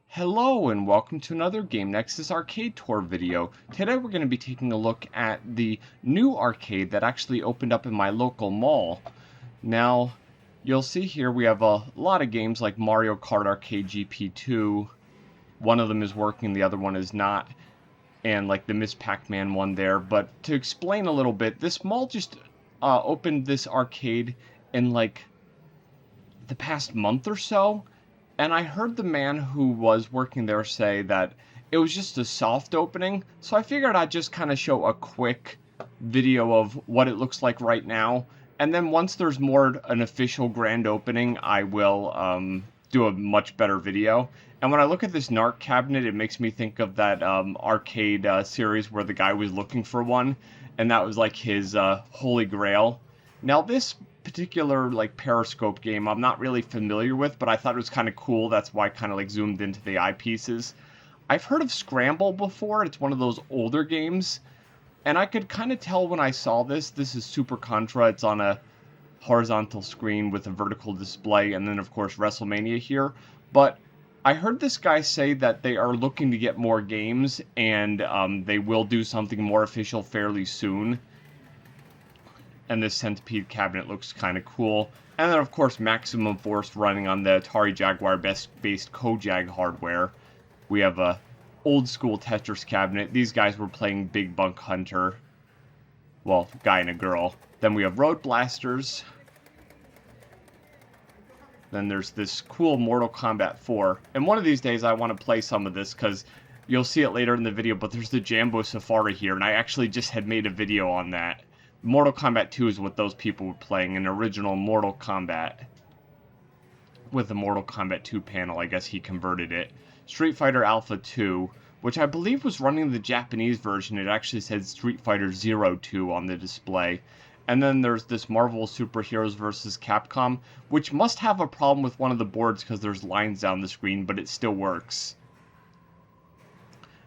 Hello and welcome to another Game Nexus arcade tour video. Today we're going to be taking a look at the new arcade that actually opened up in my local mall. Now, you'll see here we have a lot of games like Mario Kart Arcade GP2. One of them is working, the other one is not. And like the Miss Pac-Man one there. But to explain a little bit, this mall just opened this arcade in like the past month or so. And I heard the man who was working there say that it was just a soft opening, so I figured I'd just kind of show a quick video of what it looks like right now, and then once there's more an official grand opening, I will do a much better video. And when I look at this NARC cabinet, it makes me think of that arcade series where the guy was looking for one, and that was like his holy grail. Now this particular like periscope game I'm not really familiar with, but I thought it was kind of cool. That's why I kind of like zoomed into the eyepieces. I've heard of Scramble before. It's one of those older games, and I could kind of tell when I saw this is Super Contra. It's on a horizontal screen with a vertical display, and then of course WrestleMania here. But I heard this guy say that they are looking to get more games, and they will do something more official fairly soon. And this centipede cabinet looks kind of cool. And then, of course, Maximum Force running on the Atari Jaguar-based Kojag hardware. We have a old-school Tetris cabinet. These guys were playing Big Bunk Hunter. Well, guy and a girl. Then we have Road Blasters. Then there's this cool Mortal Kombat 4. And one of these days I want to play some of this because you'll see it later in the video, but there's the Jambo Safari here, and I actually just had made a video on that. Mortal Kombat 2 is what those people were playing, an original Mortal Kombat. With the Mortal Kombat 2 panel, I guess he converted it. Street Fighter Alpha 2, which I believe was running the Japanese version. It actually said Street Fighter 02 on the display. And then there's this Marvel Superheroes vs. Capcom, which must have a problem with one of the boards because there's lines down the screen, but it still works.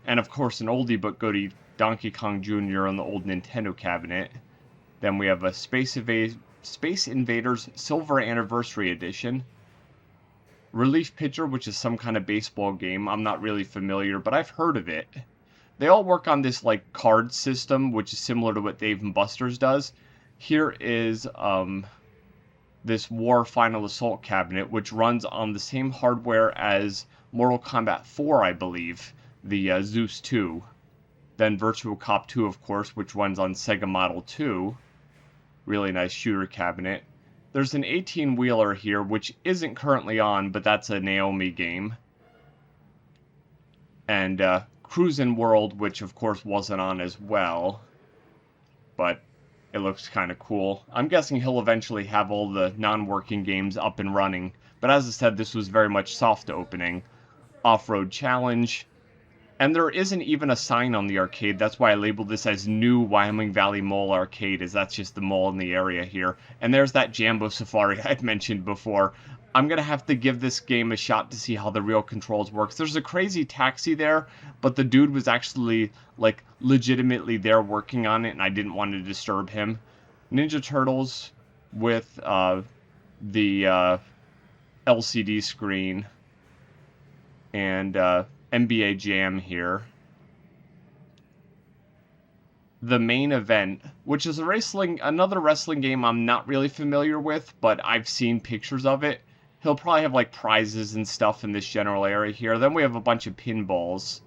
And of course, an oldie but goodie, Donkey Kong Jr. on the old Nintendo cabinet. Then we have a Space Invaders Silver Anniversary Edition. Relief Pitcher, which is some kind of baseball game. I'm not really familiar, but I've heard of it. They all work on this like card system, which is similar to what Dave & Buster's does. Here is this War Final Assault cabinet, which runs on the same hardware as Mortal Kombat 4, I believe. The Zeus 2. Then Virtual Cop 2, of course, which runs on Sega Model 2. Really nice shooter cabinet. There's an 18-wheeler here, which isn't currently on, but that's a Naomi game. And Cruisin' World, which of course wasn't on as well. But it looks kind of cool. I'm guessing he'll eventually have all the non-working games up and running. But as I said, this was very much soft opening. Off-Road Challenge. And there isn't even a sign on the arcade. That's why I labeled this as New Wyoming Valley Mall Arcade, as that's just the mall in the area here. And there's that Jambo Safari I'd mentioned before. I'm going to have to give this game a shot to see how the real controls works. There's a crazy taxi there, but the dude was actually, like, legitimately there working on it, and I didn't want to disturb him. Ninja Turtles with the LCD screen. And NBA Jam here. The Main Event, which is another wrestling game I'm not really familiar with, but I've seen pictures of it. He'll probably have like prizes and stuff in this general area here. Then we have a bunch of pinballs.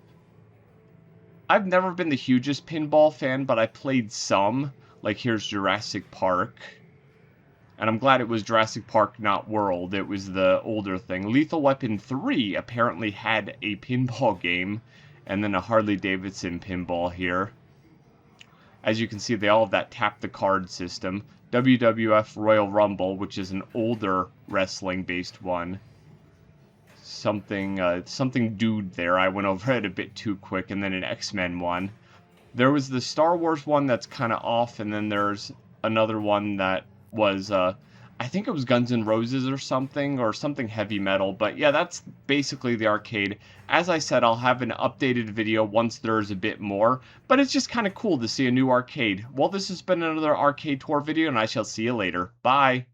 I've never been the hugest pinball fan, but I played some. Like here's Jurassic Park. And I'm glad it was Jurassic Park, not World. It was the older thing. Lethal Weapon 3 apparently had a pinball game. And then a Harley-Davidson pinball here. As you can see, they all have that tap the card system. WWF Royal Rumble, which is an older wrestling-based one. Something dude there. I went over it a bit too quick. And then an X-Men one. There was the Star Wars one that's kind of off. And then there's another one that was I think it was Guns N' Roses or something heavy metal. But yeah, that's basically the arcade. As I said, I'll have an updated video once there's a bit more, but it's just kind of cool to see a new arcade. Well, this has been another arcade tour video, and I shall see you later. Bye.